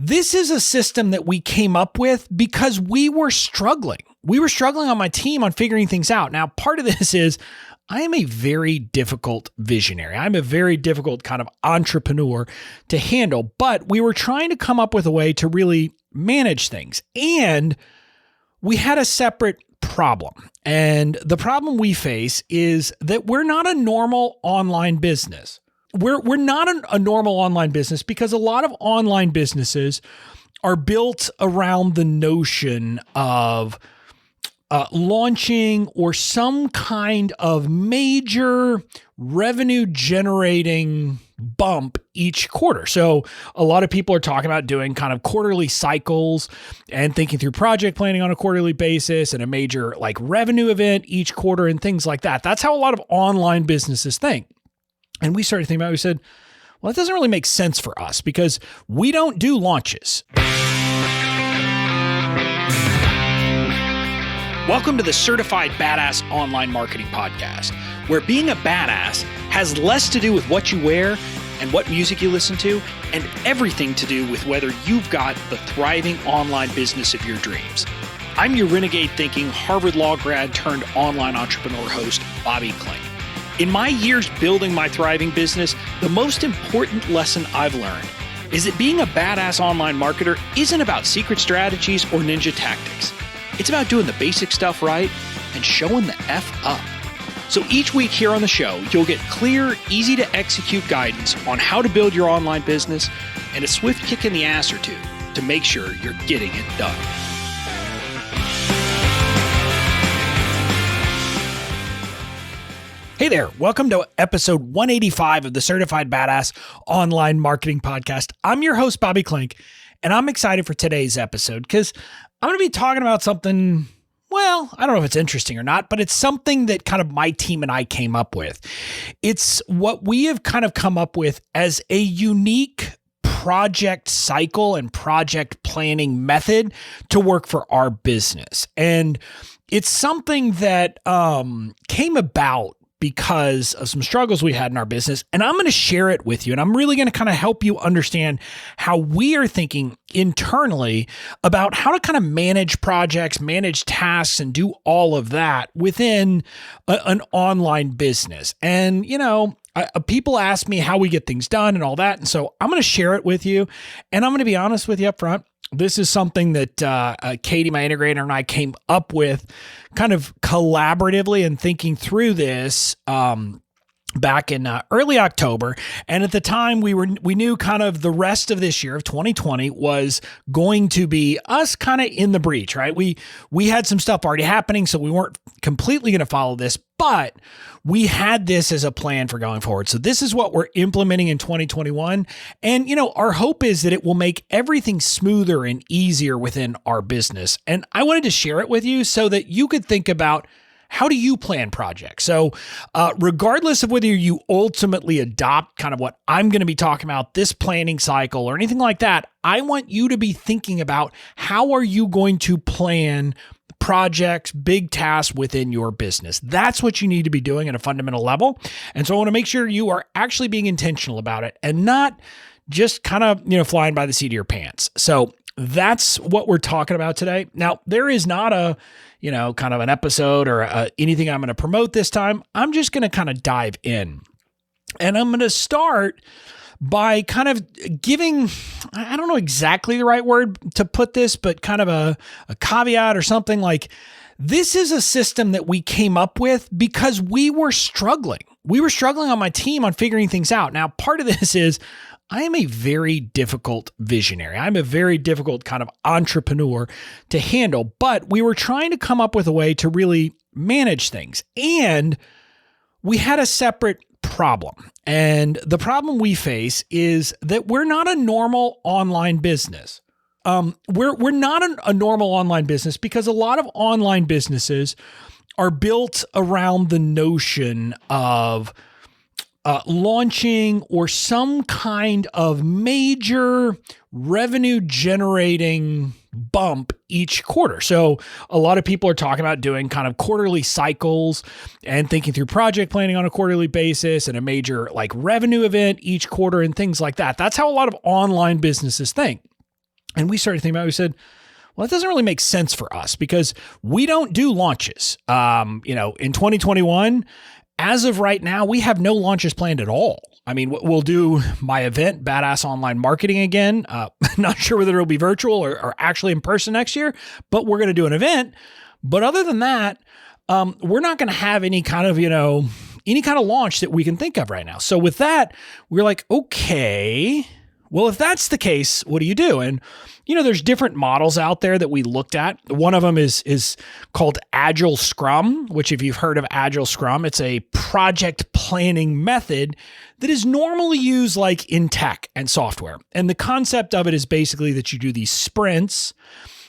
This is a system that we came up with because we were struggling. We were struggling on my team on figuring things out. Now, part of this is I am a very difficult visionary. I'm a very difficult kind of entrepreneur to handle, but we were trying to come up with a way to really manage things. And we had a separate problem. And the problem we face is that we're not a normal online business. We're not a normal online business because a lot of online businesses are built around the notion of launching or some kind of major revenue generating bump each quarter. So a lot of people are talking about doing kind of quarterly cycles and thinking through project planning on a quarterly basis and a major like revenue event each quarter and things like that. That's how a lot of online businesses think. And we started thinking about it. We said, well, it doesn't really make sense for us because we don't do launches. Welcome to the Certified Badass Online Marketing Podcast, where being a badass has less to do with what you wear and what music you listen to, and everything to do with whether you've got the thriving online business of your dreams. I'm your renegade thinking Harvard Law grad turned online entrepreneur host, Bobby Klinck. In my years building my thriving business, the most important lesson I've learned is that being a badass online marketer isn't about secret strategies or ninja tactics. It's about doing the basic stuff right and showing the F up. So each week here on the show, you'll get clear, easy to execute guidance on how to build your online business and a swift kick in the ass or two to make sure you're getting it done. Hey there, welcome to episode 185 of the Certified Badass Online Marketing Podcast. I'm your host, Bobby Klinck, and I'm excited for today's episode because I'm going to be talking about something, well, I don't know if it's interesting or not, but it's something that kind of my team and I came up with. It's what we have kind of come up with as a unique project cycle and project planning method to work for our business. And it's something that came about because of some struggles we had in our business. And I'm going to share it with you. And I'm really going to kind of help you understand how we are thinking internally about how to kind of manage projects, manage tasks, and do all of that within an online business. And, you know, people ask me how we get things done and all that. And so I'm going to share it with you. And I'm going to be honest with you up front. This is something that Katie, my integrator, and I came up with kind of collaboratively and thinking through this back in early October. And at the time we knew kind of the rest of this year of 2020 was going to be us kind of in the breach, right? We had some stuff already happening, so we weren't completely going to follow this, but we had this as a plan for going forward. So this is what we're implementing in 2021. And, you know, our hope is that it will make everything smoother and easier within our business. And I wanted to share it with you so that you could think about, how do you plan projects? So regardless of whether you ultimately adopt kind of what I'm going to be talking about, this planning cycle or anything like that, I want you to be thinking about how are you going to plan projects, big tasks within your business. That's what you need to be doing at a fundamental level. And so I want to make sure you are actually being intentional about it and not just kind of, you know, flying by the seat of your pants. So that's what we're talking about today. Now, there is not a, you know, kind of an episode or anything I'm going to promote this time. I'm just going to kind of dive in. And I'm going to start by kind of giving, I don't know exactly the right word to put this, but kind of a caveat or something like, this is a system that we came up with because we were struggling. We were struggling on my team on figuring things out. Now, part of this is I am a very difficult visionary. I'm a very difficult kind of entrepreneur to handle, but we were trying to come up with a way to really manage things. And we had a separate problem. And the problem we face is that we're not a normal online business. We're not a normal online business because a lot of online businesses are built around the notion of launching or some kind of major revenue generating bump each quarter. So a lot of people are talking about doing kind of quarterly cycles and thinking through project planning on a quarterly basis and a major like revenue event each quarter and things like that. That's how a lot of online businesses think. And we started thinking about it. We said, well, that doesn't really make sense for us because we don't do launches. In 2021, as of right now, we have no launches planned at all. I mean, we'll do my event, Badass Online Marketing again. Not sure whether it'll be virtual or actually in person next year, but we're going to do an event. But other than that, we're not going to have any kind of launch that we can think of right now. So with that, we're like, okay, well, if that's the case, what do you do? And, there's different models out there that we looked at. One of them is called Agile Scrum, which if you've heard of Agile Scrum, it's a project planning method that is normally used like in tech and software. And the concept of it is basically that you do these sprints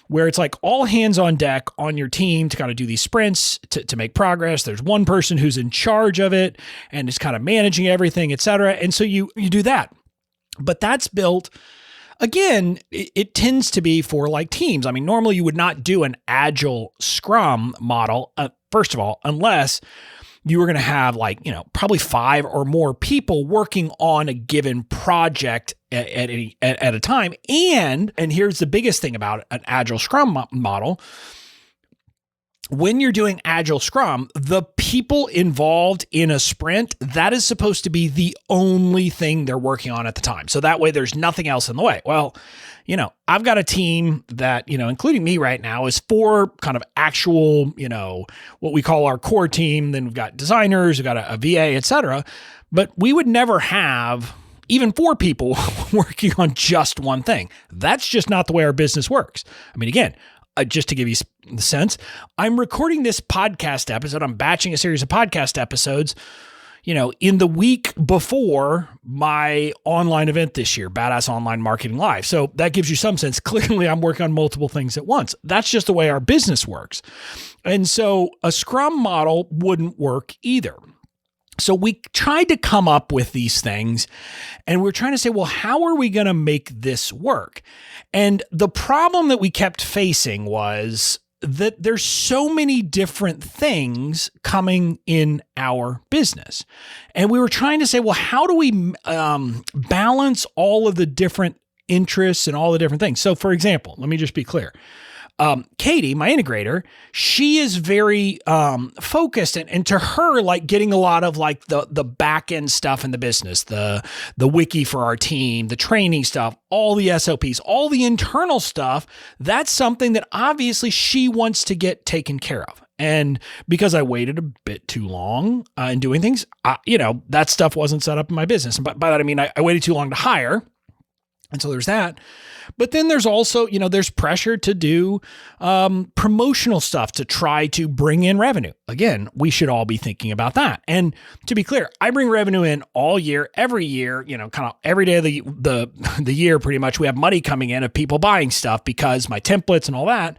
where it's like all hands on deck on your team to kind of do these sprints to make progress. There's one person who's in charge of it and is kind of managing everything, et cetera. And so you do that. But that's built, again, it tends to be for like teams. I mean, normally you would not do an Agile Scrum model, first of all, unless you were going to have probably 5 or more people working on a given project at a time. And here's the biggest thing about an Agile Scrum model. When you're doing Agile Scrum, the people involved in a sprint, that is supposed to be the only thing they're working on at the time. So that way there's nothing else in the way. Well, I've got a team that, including me right now, is 4 kind of actual, what we call our core team. Then we've got designers, we've got a VA, et cetera. But we would never have even 4 people working on just one thing. That's just not the way our business works. I mean, again, just to give you the sense, I'm recording this podcast episode. I'm batching a series of podcast episodes, in the week before my online event this year, Badass Online Marketing Live. So that gives you some sense. Clearly, I'm working on multiple things at once. That's just the way our business works. And so a Scrum model wouldn't work either. So we tried to come up with these things and we're trying to say, well, how are we going to make this work? And the problem that we kept facing was that there's so many different things coming in our business. And we were trying to say, well, how do we balance all of the different interests and all the different things? So for example, let me just be clear. Katie, my integrator, she is very focused and to her, like getting a lot of like the back end stuff in the business, the wiki for our team, the training stuff, all the SOPs, all the internal stuff. That's something that obviously she wants to get taken care of. And because I waited a bit too long in doing things, that stuff wasn't set up in my business. And by that, I mean, I waited too long to hire. And so there's that. But then there's also, there's pressure to do promotional stuff to try to bring in revenue. Again, we should all be thinking about that. And to be clear, I bring revenue in all year, every year, kind of every day of the year, pretty much. We have money coming in of people buying stuff because my templates and all that.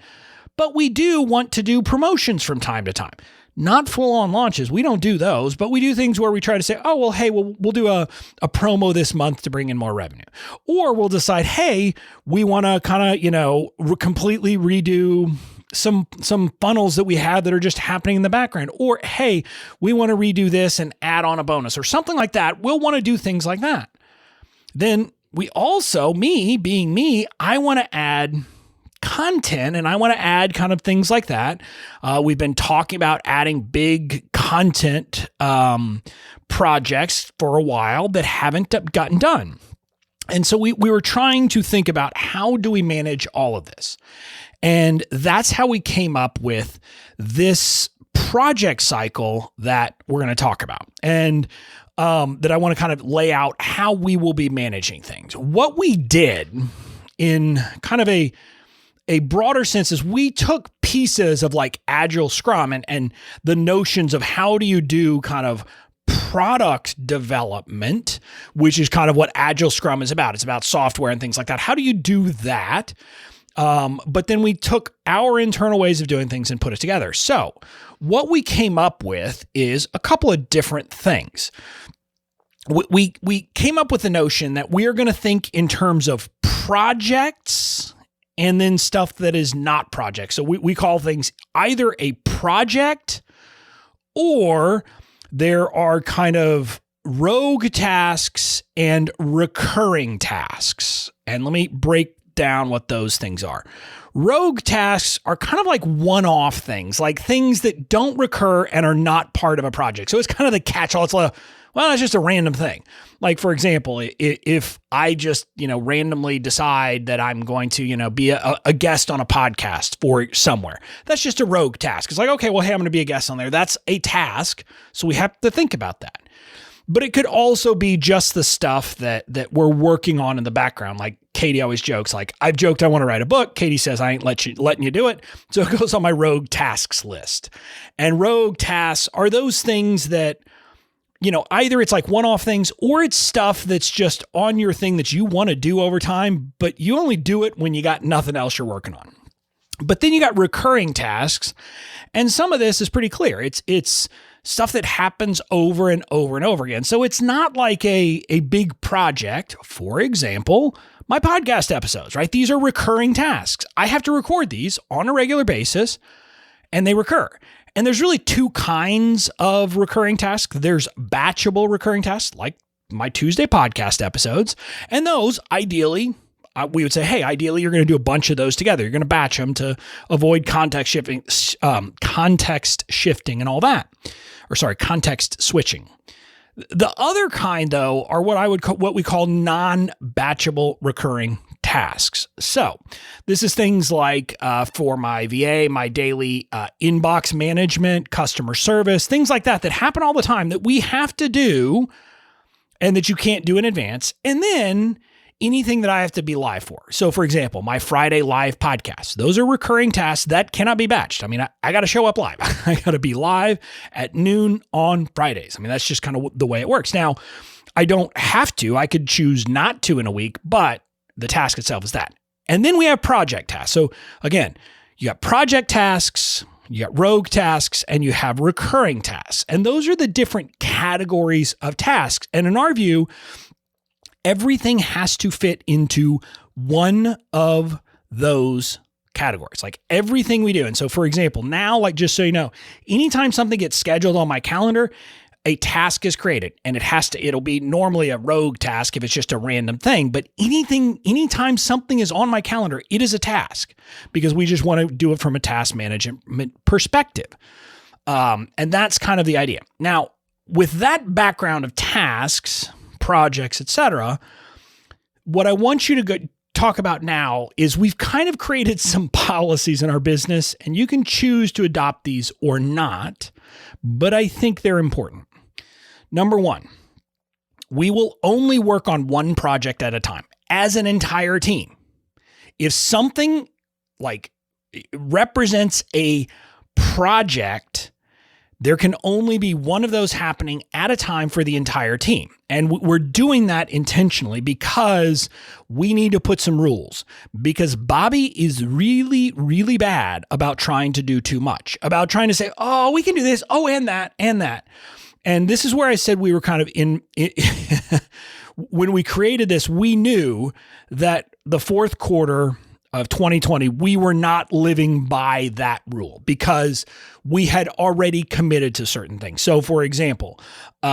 But we do want to do promotions from time to time. Not full-on launches. We don't do those, but we do things where we try to say, oh, well, hey, we'll do a promo this month to bring in more revenue. Or we'll decide, hey, we want to kind of, completely redo some funnels that we have that are just happening in the background. Or, hey, we want to redo this and add on a bonus or something like that. We'll want to do things like that. Then we also, me being me, I want to add content and I want to add kind of things like that. We've been talking about adding big content projects for a while that haven't gotten done. And so we were trying to think about how do we manage all of this? And that's how we came up with this project cycle that we're going to talk about. And that I want to kind of lay out how we will be managing things. What we did in kind of a broader sense is we took pieces of like Agile Scrum and the notions of how do you do kind of product development, which is kind of what Agile Scrum is about. It's about software and things like that. How do you do that? But then we took our internal ways of doing things and put it together. So what we came up with is a couple of different things. We came up with the notion that we are going to think in terms of projects and then stuff that is not projects. So we call things either a project or there are kind of rogue tasks and recurring tasks. And let me break down what those things are. Rogue tasks are kind of like one-off things, like things that don't recur and are not part of a project. So it's kind of the catch-all. It's like, well, it's just a random thing. Like, for example, if I just, randomly decide that I'm going to, be a guest on a podcast for somewhere, that's just a rogue task. It's like, okay, well, hey, I'm going to be a guest on there. That's a task. So we have to think about that. But it could also be just the stuff that we're working on in the background. Like Katie always jokes, like, I've joked I want to write a book. Katie says, I ain't letting you do it. So it goes on my rogue tasks list. And rogue tasks are those things that, either it's like one-off things or it's stuff that's just on your thing that you want to do over time, but you only do it when you got nothing else you're working on. But then you got recurring tasks. And some of this is pretty clear. It's stuff that happens over and over and over again. So it's not like a big project. For example, my podcast episodes, right? These are recurring tasks. I have to record these on a regular basis and they recur. And there's really two kinds of recurring tasks. There's batchable recurring tasks, like my Tuesday podcast episodes. And those, ideally, we would say, hey, ideally, you're going to do a bunch of those together. You're going to batch them to avoid context shifting and all that. Context switching. The other kind, though, are what we call non-batchable recurring tasks. So this is things like for my VA, my daily inbox management, customer service, things like that happen all the time that we have to do and that you can't do in advance. And then anything that I have to be live for. So for example, my Friday live podcast, those are recurring tasks that cannot be batched. I mean, I got to show up live. I got to be live at noon on Fridays. I mean, that's just kind of the way it works. Now, I don't have to. I could choose not to in a week, but the task itself is that. And then we have project tasks. So again, you got project tasks, you got rogue tasks, and you have recurring tasks. And those are the different categories of tasks. And in our view, everything has to fit into one of those categories, like everything we do. And so, for example, now, like, just so you know, anytime something gets scheduled on my calendar, a task is created and it'll be normally a rogue task if it's just a random thing. But anytime something is on my calendar, it is a task because we just want to do it from a task management perspective. And that's kind of the idea. Now, with that background of tasks, projects, etc., what I want you to talk about now is we've kind of created some policies in our business, and you can choose to adopt these or not, but I think they're important. Number one, we will only work on one project at a time as an entire team. If something like represents a project, there can only be one of those happening at a time for the entire team. And we're doing that intentionally because we need to put some rules. Because Bobby is really, really bad about trying to do too much, about trying to say, oh, we can do this, oh, and that, and that. And this is where I said we were kind of when we created this, we knew that the fourth quarter of 2020, we were not living by that rule because we had already committed to certain things. So for example,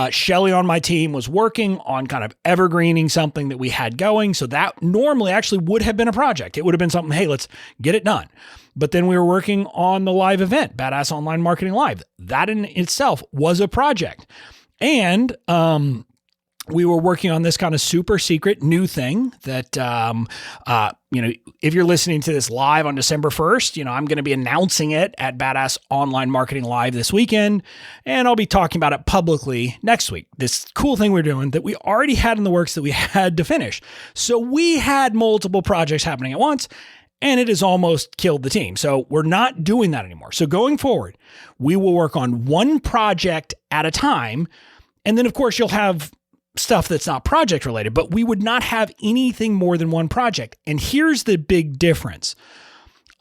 Shelly on my team was working on kind of evergreening something that we had going. So that normally actually would have been a project. It would have been something, hey, let's get it done. But then we were working on the live event, Badass Online Marketing Live. That in itself was a project. And we were working on this kind of super secret new thing that, if you're listening to this live on December 1st, I'm going to be announcing it at Badass Online Marketing Live this weekend, and I'll be talking about it publicly next week. This cool thing we're doing that we already had in the works that we had to finish. So we had multiple projects happening at once, and it has almost killed the team. So we're not doing that anymore. So going forward, we will work on one project at a time, and then of course you'll have stuff that's not project related, but we would not have anything more than one project. And here's the big difference.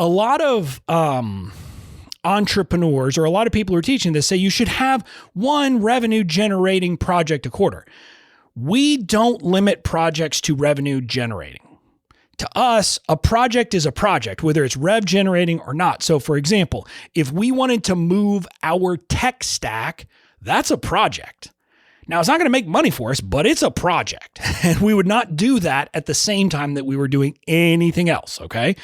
A lot of entrepreneurs or a lot of people who are teaching this say you should have one revenue generating project a quarter. We don't limit projects to revenue generating. To us, a project is a project, whether it's rev generating or not. So for example, if we wanted to move our tech stack, that's a project. Now, it's not going to make money for us, but it's a project. And we would not do that at the same time that we were doing anything else, okay?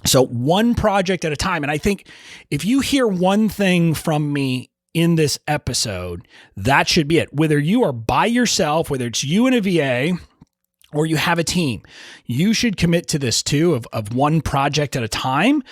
So one project at a time. And I think if you hear one thing from me in this episode, that should be it. Whether you are by yourself, whether it's you and a VA, or you have a team, you should commit to this too, of one project at a time.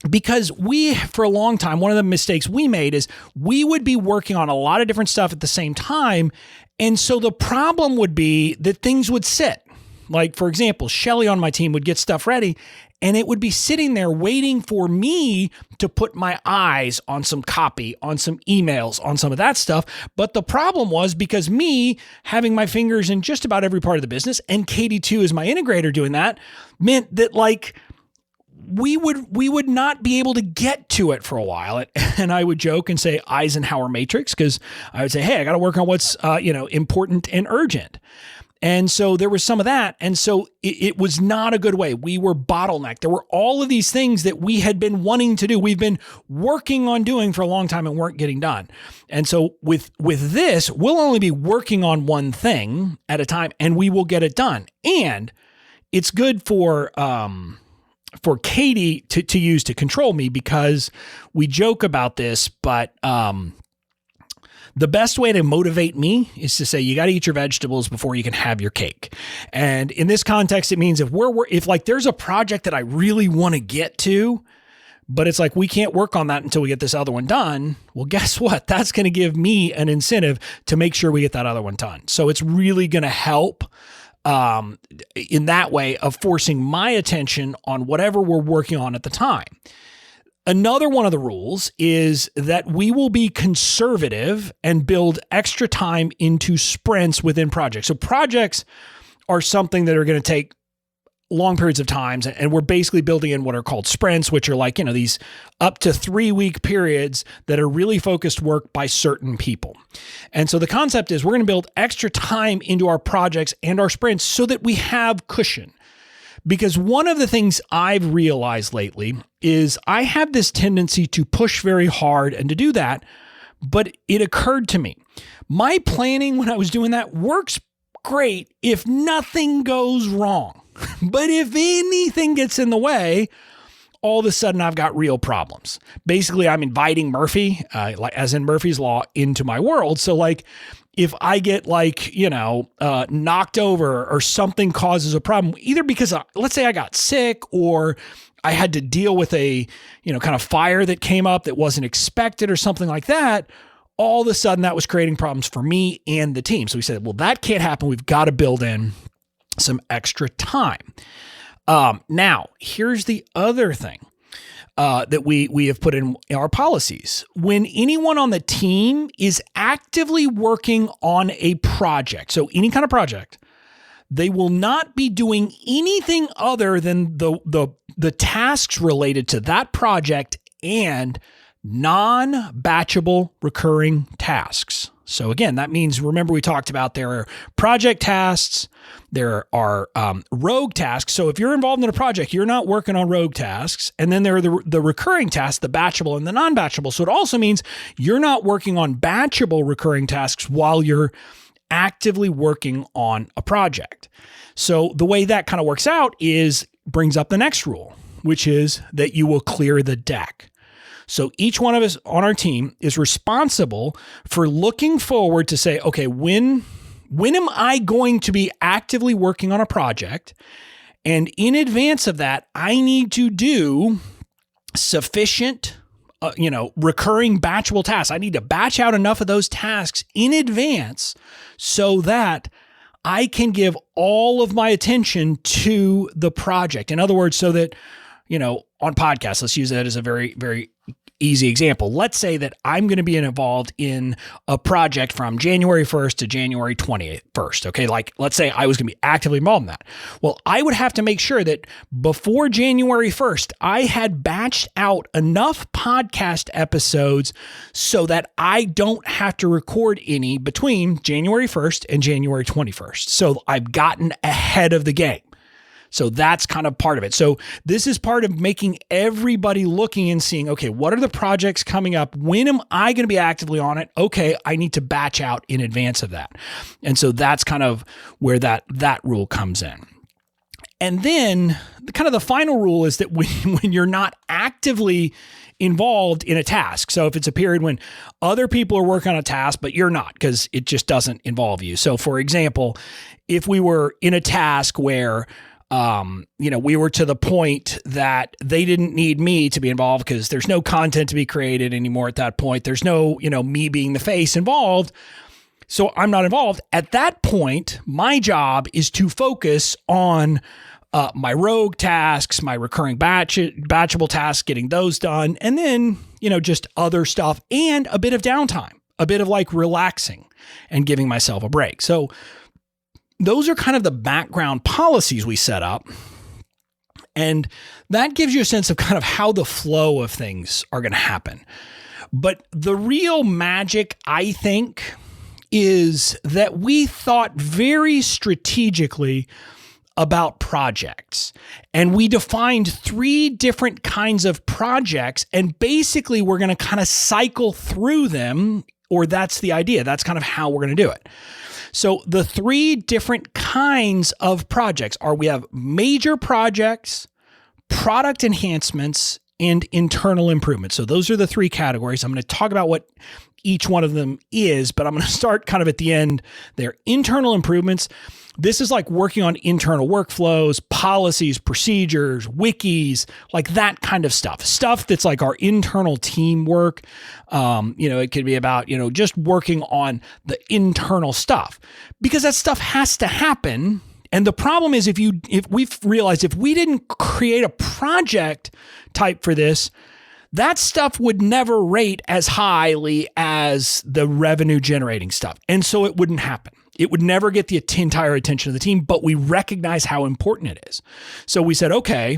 Because we, for a long time, one of the mistakes we made is we would be working on a lot of different stuff at the same time. And so the problem would be that things would sit. Like, for example, Shelly on my team would get stuff ready and it would be sitting there waiting for me to put my eyes on some copy, on some emails, on some of that stuff. But the problem was because me having my fingers in just about every part of the business, and Katie too is my integrator doing that, meant that like, we would not be able to get to it for a while. And I would joke and say Eisenhower matrix, because I would say, hey, I got to work on what's important and urgent. And so there was some of that. And so it was not a good way. We were bottlenecked. There were all of these things that we had been wanting to do. We've been working on doing for a long time and weren't getting done. And so with this, we'll only be working on one thing at a time and we will get it done. And it's good for Katie to use to control me, because we joke about this, but the best way to motivate me is to say, you got to eat your vegetables before you can have your cake. And in this context, it means if like there's a project that I really want to get to, but it's like, we can't work on that until we get this other one done. Well, guess what? That's going to give me an incentive to make sure we get that other one done. So it's really going to help in that way of forcing my attention on whatever we're working on at the time. Another one of the rules is that we will be conservative and build extra time into sprints within projects. So projects are something that are going to take long periods of times, and we're basically building in what are called sprints, which are like, these up to 3-week periods that are really focused work by certain people. And so the concept is we're going to build extra time into our projects and our sprints so that we have cushion. Because one of the things I've realized lately is I have this tendency to push very hard and to do that, but it occurred to me, my planning when I was doing that works great if nothing goes wrong. But if anything gets in the way, all of a sudden I've got real problems. Basically, I'm inviting Murphy, as in Murphy's Law, into my world. So like, if I get knocked over or something causes a problem, either because let's say I got sick or I had to deal with a, kind of fire that came up that wasn't expected or something like that, all of a sudden that was creating problems for me and the team. So we said, well, that can't happen. We've got to build in some extra time. Now, here's the other thing that we have put in our policies. When anyone on the team is actively working on a project, so any kind of project, they will not be doing anything other than the tasks related to that project and non-batchable recurring tasks. So again, that means, remember we talked about there are project tasks, there are rogue tasks. So if you're involved in a project, you're not working on rogue tasks. And then there are the recurring tasks, the batchable and the non-batchable. So it also means you're not working on batchable recurring tasks while you're actively working on a project. So the way that kind of works out brings up the next rule, which is that you will clear the deck. So each one of us on our team is responsible for looking forward to say, okay, when am I going to be actively working on a project? And in advance of that, I need to do sufficient, recurring batchable tasks. I need to batch out enough of those tasks in advance so that I can give all of my attention to the project. In other words, so that, on podcasts, let's use that as a very, very easy example. Let's say that I'm going to be involved in a project from January 1st to January 21st. Okay. Like, let's say I was going to be actively involved in that. Well, I would have to make sure that before January 1st, I had batched out enough podcast episodes so that I don't have to record any between January 1st and January 21st. So I've gotten ahead of the game. So that's kind of part of it. So this is part of making everybody looking and seeing, okay, what are the projects coming up? When am I going to be actively on it? Okay, I need to batch out in advance of that. And so that's kind of where that rule comes in. And then kind of the final rule is that when you're not actively involved in a task. So if it's a period when other people are working on a task, but you're not, because it just doesn't involve you. So for example, if we were in a task where we were to the point that they didn't need me to be involved because there's no content to be created anymore at that point. There's no, me being the face involved. So I'm not involved. At that point, my job is to focus on my rogue tasks, my recurring batchable tasks, getting those done, and then, just other stuff and a bit of downtime, a bit of like relaxing and giving myself a break. So those are kind of the background policies we set up. And that gives you a sense of kind of how the flow of things are going to happen. But the real magic, I think, is that we thought very strategically about projects. And we defined 3 different kinds of projects. And basically, we're going to kind of cycle through them, or that's the idea. That's kind of how we're going to do it. So the 3 different kinds of projects are, we have major projects, product enhancements, and internal improvements. So those are the 3 categories. I'm going to talk about what each one of them is, but I'm going to start kind of at the end there. Internal improvements. This is like working on internal workflows, policies, procedures, wikis, like that kind of stuff. Stuff that's like our internal teamwork. It could be about, just working on the internal stuff, because that stuff has to happen. And the problem is if we've realized if we didn't create a project type for this, that stuff would never rate as highly as the revenue generating stuff. And so it wouldn't happen. It would never get the entire attention of the team, but we recognize how important it is. So we said, okay,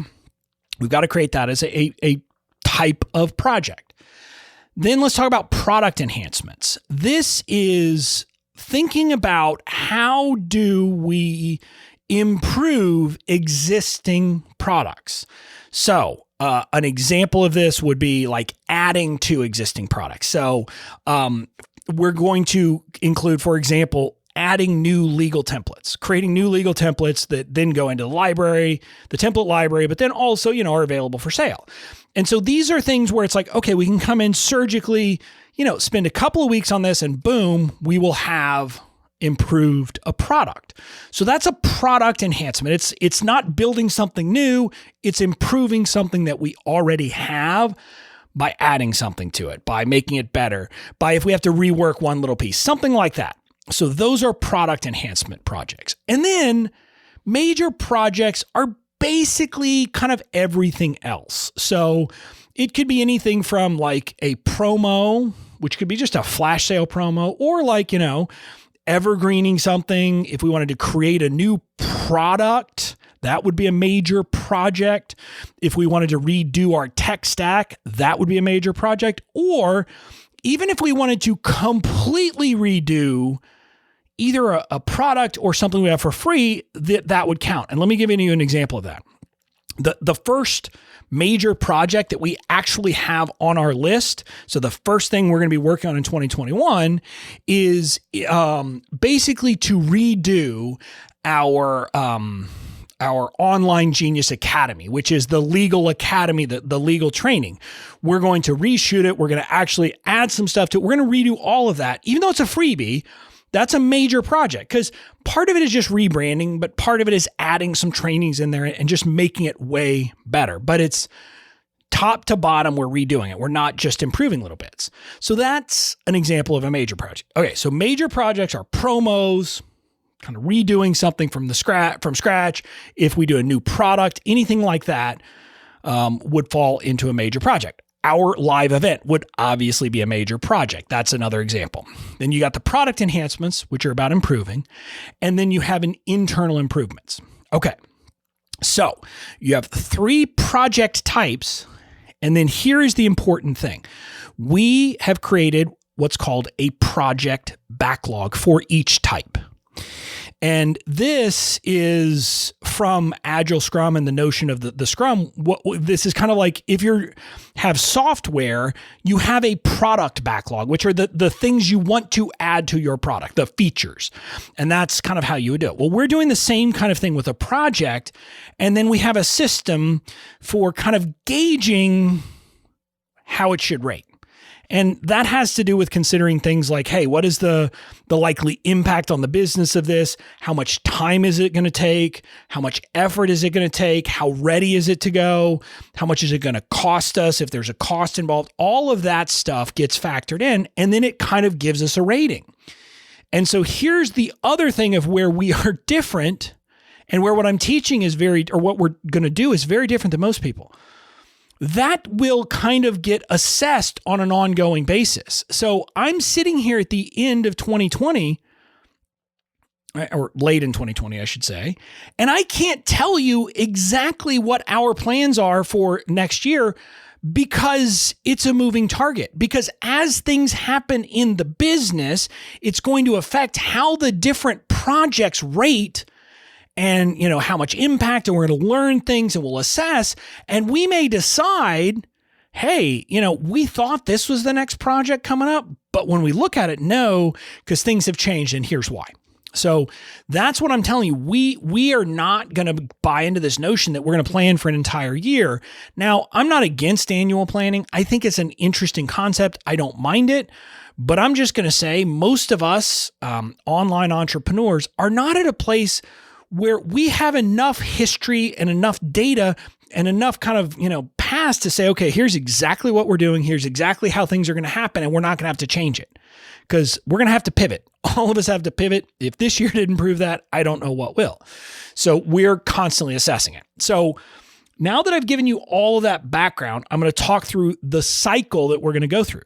we've got to create that as a type of project. Then let's talk about product enhancements. This is thinking about how do we improve existing products. So an example of this would be like adding to existing products. So we're going to include, for example, adding new legal templates, creating new legal templates that then go into the library, the template library, but then also, are available for sale. And so these are things where it's like, okay, we can come in surgically, spend a couple of weeks on this and boom, we will have improved a product. So that's a product enhancement. It's not building something new, it's improving something that we already have by adding something to it, by making it better, by if we have to rework one little piece, something like that. So those are product enhancement projects. And then major projects are basically kind of everything else. So it could be anything from like a promo, which could be just a flash sale promo, or like, evergreening something. If we wanted to create a new product, that would be a major project. If we wanted to redo our tech stack, that would be a major project. Or even if we wanted to completely redo either a product or something we have for free, that would count. And let me give you an example of that. The first major project that we actually have on our list, so the first thing we're going to be working on in 2021 is basically to redo our Online Genius Academy, which is the legal academy, the legal training. We're going to reshoot it. We're going to actually add some stuff to it. We're going to redo all of that, even though it's a freebie. That's a major project because part of it is just rebranding, but part of it is adding some trainings in there and just making it way better. But it's top to bottom, we're redoing it. We're not just improving little bits. So that's an example of a major project. Okay, so major projects are promos, kind of redoing something from scratch. If we do a new product, anything like that would fall into a major project. Our live event would obviously be a major project. That's another example. Then you got the product enhancements, which are about improving. And then you have an internal improvements. Okay. So you have 3 project types. And then here is the important thing. We have created what's called a project backlog for each type. And this is from Agile Scrum and the notion of the Scrum. This is kind of like if you have software, you have a product backlog, which are the things you want to add to your product, the features. And that's kind of how you would do it. Well, we're doing the same kind of thing with a project. And then we have a system for kind of gauging how it should rate. And that has to do with considering things like, hey, what is the likely impact on the business of this? How much time is it going to take? How much effort is it going to take? How ready is it to go? How much is it going to cost us if there's a cost involved? All of that stuff gets factored in, and then it kind of gives us a rating. And so here's the other thing of where we are different and where what I'm teaching is what we're going to do is very different than most people. That will kind of get assessed on an ongoing basis. So I'm sitting here at the end of 2020, or late in 2020, I should say, and I can't tell you exactly what our plans are for next year because it's a moving target. Because as things happen in the business, it's going to affect how the different projects rate and, how much impact, and we're going to learn things and we'll assess. And we may decide, hey, we thought this was the next project coming up, but when we look at it, no, because things have changed and here's why. So that's what I'm telling you. We are not going to buy into this notion that we're going to plan for an entire year. Now, I'm not against annual planning. I think it's an interesting concept. I don't mind it. But I'm just going to say most of us online entrepreneurs are not at a place where we have enough history and enough data and enough kind of, past to say, okay, here's exactly what we're doing. Here's exactly how things are going to happen. And we're not going to have to change it because we're going to have to pivot. All of us have to pivot. If this year didn't prove that, I don't know what will. So we're constantly assessing it. So now that I've given you all of that background, I'm going to talk through the cycle that we're going to go through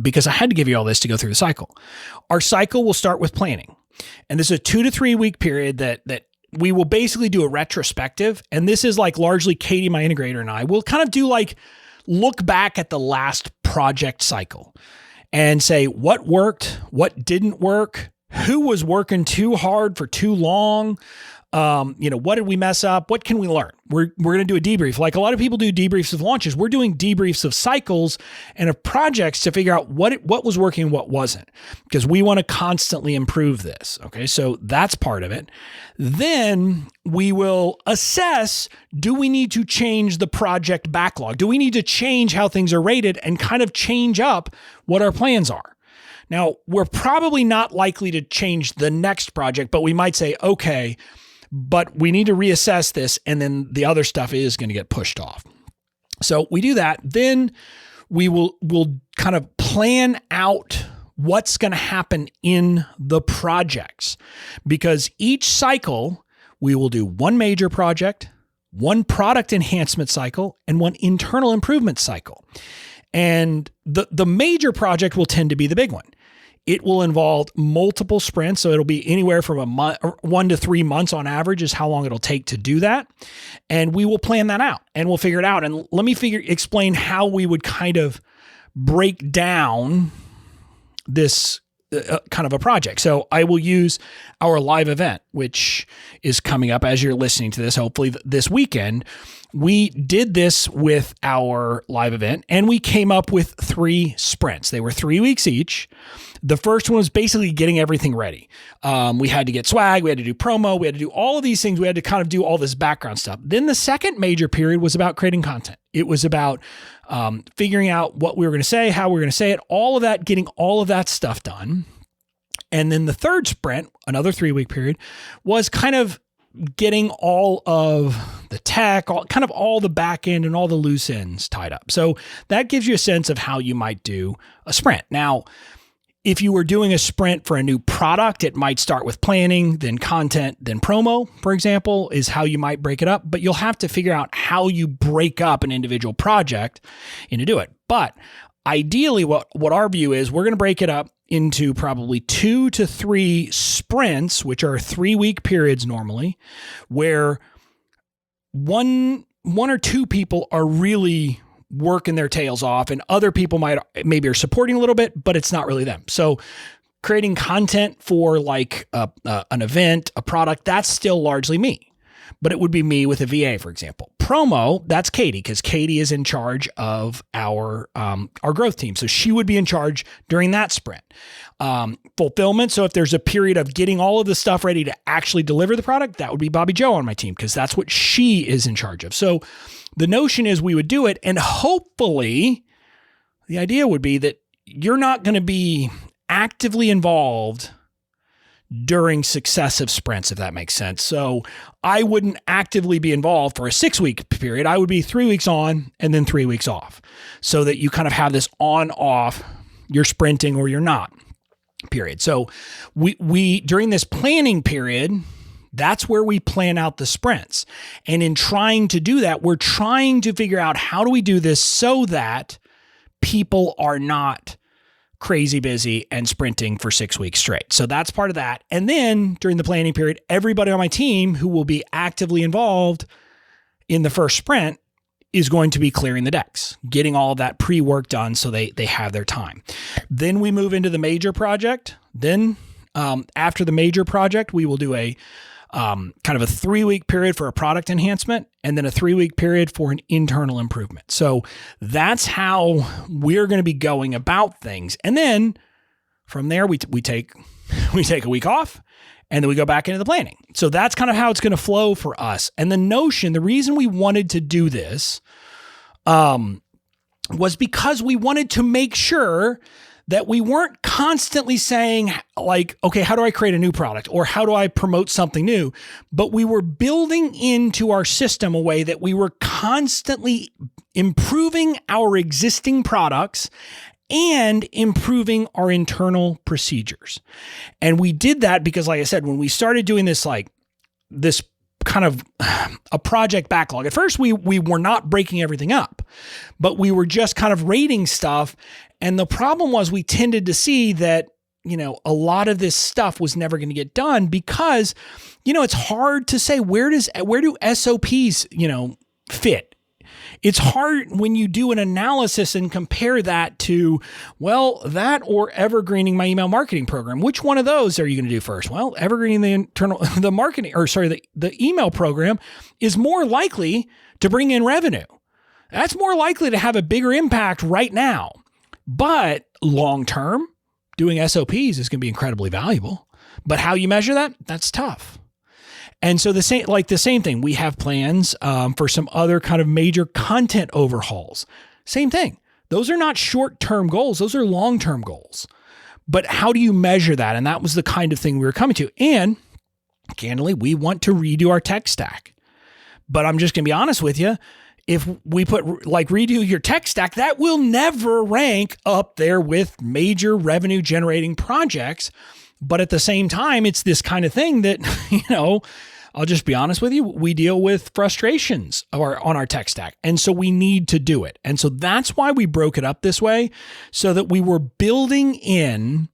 because I had to give you all this to go through the cycle. Our cycle will start with planning. And this is a 2 to 3 week period that we will basically do a retrospective. And this is like largely Katie, my integrator, and I will kind of do look back at the last project cycle and say what worked, what didn't work, who was working too hard for too long. What did we mess up? What can we learn? We're going to do a debrief. Like a lot of people do debriefs of launches. We're doing debriefs of cycles and of projects to figure out what was working and what wasn't, because we want to constantly improve this. Okay. So that's part of it. Then we will assess, do we need to change the project backlog? Do we need to change how things are rated and kind of change up what our plans are? Now, we're probably not likely to change the next project, but we might say, okay, but we need to reassess this, and then the other stuff is going to get pushed off. So we do that. Then we'll kind of plan out what's going to happen in the projects, because each cycle we will do one major project, one product enhancement cycle, and one internal improvement cycle. And the major project will tend to be the big one. It will involve multiple sprints. So it'll be anywhere from 1 to 3 months on average is how long it'll take to do that. And we will plan that out and we'll figure it out. And let me explain how we would kind of break down this kind of a project. So I will use our live event, which is coming up as you're listening to this, hopefully this weekend. We did this with our live event and we came up with 3 sprints. They were 3 weeks each. The first one was basically getting everything ready. We had to get swag, we had to do promo, we had to do all of these things. We had to kind of do all this background stuff. Then the second major period was about creating content. It was about figuring out what we were going to say, how we were going to say it, all of that, getting all of that stuff done. And then the third sprint, another 3-week period, was kind of getting all of the tech, all the back end and all the loose ends tied up. So that gives you a sense of how you might do a sprint. Now, if you were doing a sprint for a new product, it might start with planning, then content, then promo, for example, is how you might break it up. But you'll have to figure out how you break up an individual project and to do it. But ideally, what our view is, we're going to break it up into probably 2 to 3 sprints, which are 3-week periods normally, where one or two people are really working their tails off and other people maybe are supporting a little bit, but it's not really them. So creating content for like an event, a product, that's still largely me. But it would be me with a VA, for example. Promo, that's Katie, because Katie is in charge of our growth team. So she would be in charge during that sprint. Fulfillment, so if there's a period of getting all of the stuff ready to actually deliver the product, that would be Bobby Joe on my team, because that's what she is in charge of. So the notion is we would do it, and hopefully the idea would be that you're not going to be actively involved during successive sprints, if that makes sense. So I wouldn't actively be involved for a 6-week period. I would be 3 weeks on and then 3 weeks off, so that you kind of have this on-off, you're sprinting or you're not period. So we during this planning period, that's where we plan out the sprints. And in trying to do that, we're trying to figure out how do we do this so that people are not crazy busy and sprinting for 6 weeks straight. So that's part of that. And then during the planning period, everybody on my team who will be actively involved in the first sprint is going to be clearing the decks, getting all of that pre-work done so they have their time. Then we move into the major project. Then after the major project, we will do a kind of a 3-week period for a product enhancement, and then a 3-week period for an internal improvement. So that's how we're going to be going about things. And then from there, we take a week off, and then we go back into the planning. So that's kind of how it's going to flow for us. And the reason we wanted to do this was because we wanted to make sure that we weren't constantly saying like, okay, how do I create a new product, or how do I promote something new? But we were building into our system a way that we were constantly improving our existing products and improving our internal procedures. And we did that because, like I said, when we started doing this, like this kind of a project backlog, at first we were not breaking everything up, but we were just kind of rating stuff. And the problem was we tended to see that, a lot of this stuff was never going to get done because, it's hard to say where do SOPs, fit. It's hard when you do an analysis and compare that to, that or evergreening my email marketing program. Which one of those are you going to do first? Well, evergreening the email program is more likely to bring in revenue. That's more likely to have a bigger impact right now. But long-term, doing SOPs is going to be incredibly valuable. But how you measure that, that's tough. And so the same thing, we have plans for some other kind of major content overhauls. Same thing. Those are not short-term goals. Those are long-term goals. But how do you measure that? And that was the kind of thing we were coming to. And candidly, we want to redo our tech stack. But I'm just going to be honest with you. If we put like redo your tech stack, that will never rank up there with major revenue generating projects. But at the same time, it's this kind of thing that, I'll just be honest with you, we deal with frustrations on our tech stack. And so we need to do it. And so that's why we broke it up this way, so that we were building in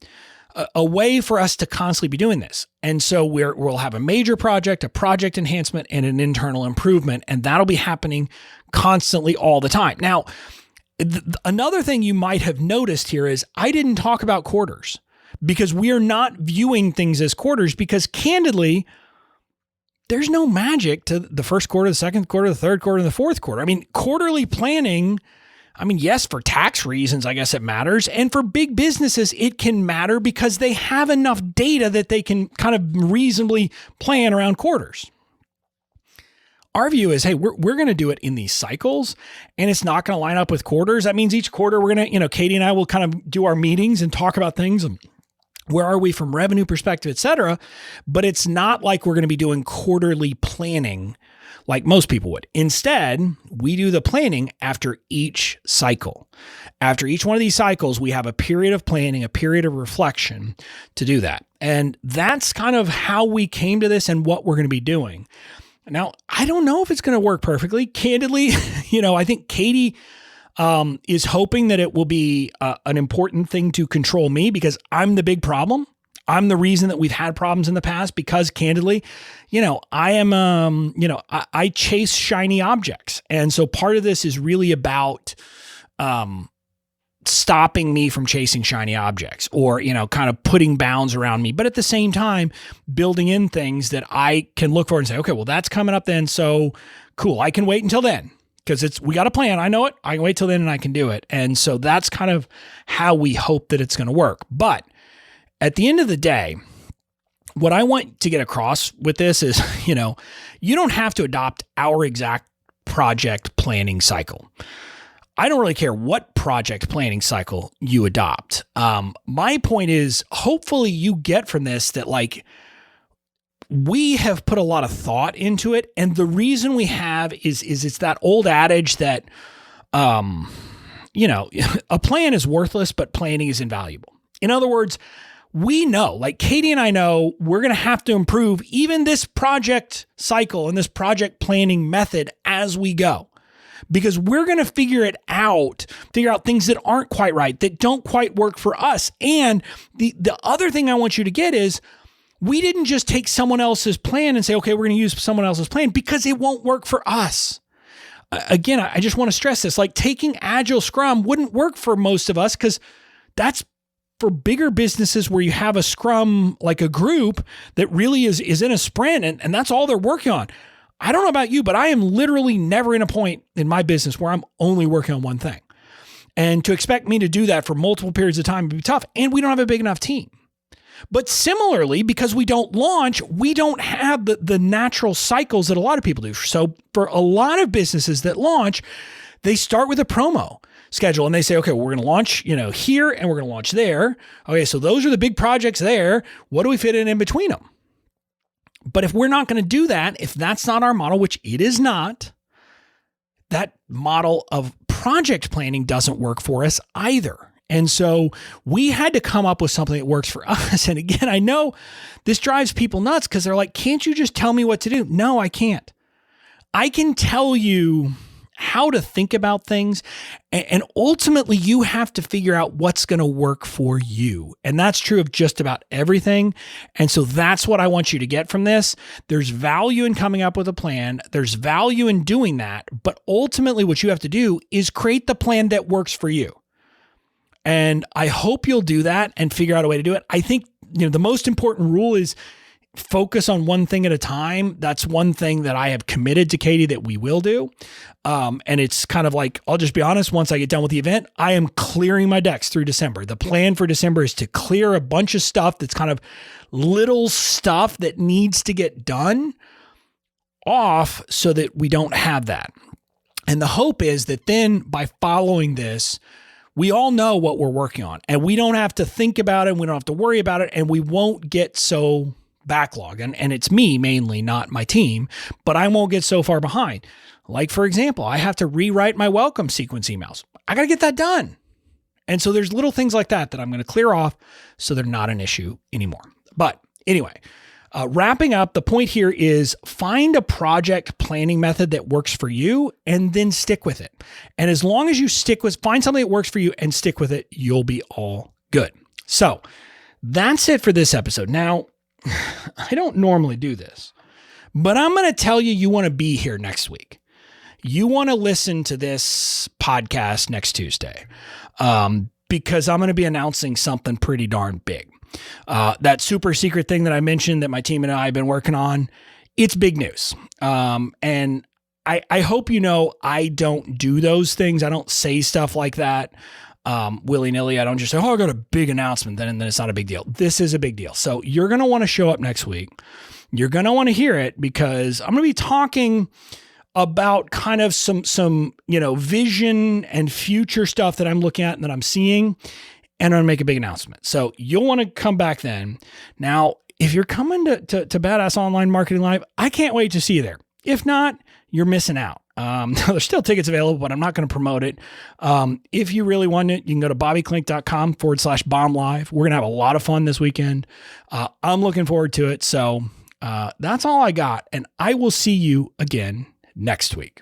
a way for us to constantly be doing this. And so we'll have a major project, a project enhancement, and an internal improvement. And that'll be happening constantly all the time. Now, another thing you might have noticed here is I didn't talk about quarters, because we are not viewing things as quarters, because candidly, there's no magic to the first quarter, the second quarter, the third quarter, and the fourth quarter. I mean, quarterly planning, yes, for tax reasons, I guess it matters. And for big businesses, it can matter because they have enough data that they can kind of reasonably plan around quarters. Our view is, hey, we're going to do it in these cycles, and it's not going to line up with quarters. That means each quarter we're going to, Katie and I will kind of do our meetings and talk about things. And where are we from revenue perspective, et cetera. But it's not like we're going to be doing quarterly planning like most people would. Instead, we do the planning after each cycle. After each one of these cycles, we have a period of planning, a period of reflection to do that. And that's kind of how we came to this and what we're going to be doing. Now, I don't know if it's going to work perfectly. Candidly, I think Katie is hoping that it will be an important thing to control me, because I'm the big problem. I'm the reason that we've had problems in the past, because candidly, I am, I chase shiny objects. And so part of this is really about stopping me from chasing shiny objects or, kind of putting bounds around me. But at the same time, building in things that I can look for and say, okay, well, that's coming up then. So cool. I can wait until then because we got a plan. I know it. I can wait till then and I can do it. And so that's kind of how we hope that it's going to work. But at the end of the day, what I want to get across with this is, you don't have to adopt our exact project planning cycle. I don't really care what project planning cycle you adopt. My point is, hopefully you get from this that we have put a lot of thought into it. And the reason we have is it's that old adage that, a plan is worthless, but planning is invaluable. In other words, we know, Katie and I know, we're going to have to improve even this project cycle and this project planning method as we go. Because we're going to figure out things that aren't quite right, that don't quite work for us. And the other thing I want you to get is we didn't just take someone else's plan and say, okay, we're going to use someone else's plan because it won't work for us. Again, I just want to stress this, taking Agile Scrum wouldn't work for most of us because that's for bigger businesses where you have a Scrum, like a group that really is in a sprint and that's all they're working on. I don't know about you, but I am literally never in a point in my business where I'm only working on one thing. And to expect me to do that for multiple periods of time would be tough. And we don't have a big enough team. But similarly, because we don't launch, we don't have the natural cycles that a lot of people do. So for a lot of businesses that launch, they start with a promo schedule and they say, okay, well, we're going to launch, here and we're going to launch there. Okay, so those are the big projects there. What do we fit in between them? But if we're not going to do that, if that's not our model, which it is not, that model of project planning doesn't work for us either. And so we had to come up with something that works for us. And again, I know this drives people nuts because they're like, can't you just tell me what to do? No, I can't. I can tell you how to think about things. And ultimately, you have to figure out what's going to work for you. And that's true of just about everything. And so that's what I want you to get from this. There's value in coming up with a plan. There's value in doing that. But ultimately, what you have to do is create the plan that works for you. And I hope you'll do that and figure out a way to do it. I think, the most important rule is focus on one thing at a time. That's one thing that I have committed to Katie that we will do. And it's kind of I'll just be honest, once I get done with the event, I am clearing my decks through December. The plan for December is to clear a bunch of stuff that's kind of little stuff that needs to get done off so that we don't have that. And the hope is that then by following this, we all know what we're working on and we don't have to think about it. And we don't have to worry about it. And we won't get so backlog. And it's me mainly, not my team, but I won't get so far behind. For example, I have to rewrite my welcome sequence emails. I got to get that done. And so there's little things like that I'm going to clear off so they're not an issue anymore. But anyway, wrapping up, the point here is find a project planning method that works for you and then stick with it. And as long as you find something that works for you and stick with it, you'll be all good. So that's it for this episode. Now, I don't normally do this, but I'm going to tell you want to be here next week. You want to listen to this podcast next Tuesday because I'm going to be announcing something pretty darn big. That super secret thing that I mentioned that my team and I have been working on, it's big news. And I hope I don't do those things. I don't say stuff like that willy-nilly. I don't just say, I got a big announcement, then it's not a big deal. This is a big deal. So you're going to want to show up next week. You're going to want to hear it because I'm going to be talking about kind of some vision and future stuff that I'm looking at and that I'm seeing, and I'm going to make a big announcement. So you'll want to come back then. Now, if you're coming to Badass Online Marketing Live, I can't wait to see you there. If not, you're missing out. There's still tickets available, but I'm not going to promote it. If you really want it, you can go to bobbyklinck.com/bomb live. We're going to have a lot of fun this weekend. I'm looking forward to it. So that's all I got. And I will see you again next week.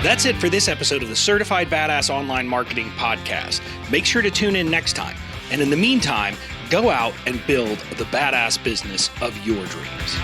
That's it for this episode of the Certified Badass Online Marketing Podcast. Make sure to tune in next time. And in the meantime, go out and build the badass business of your dreams.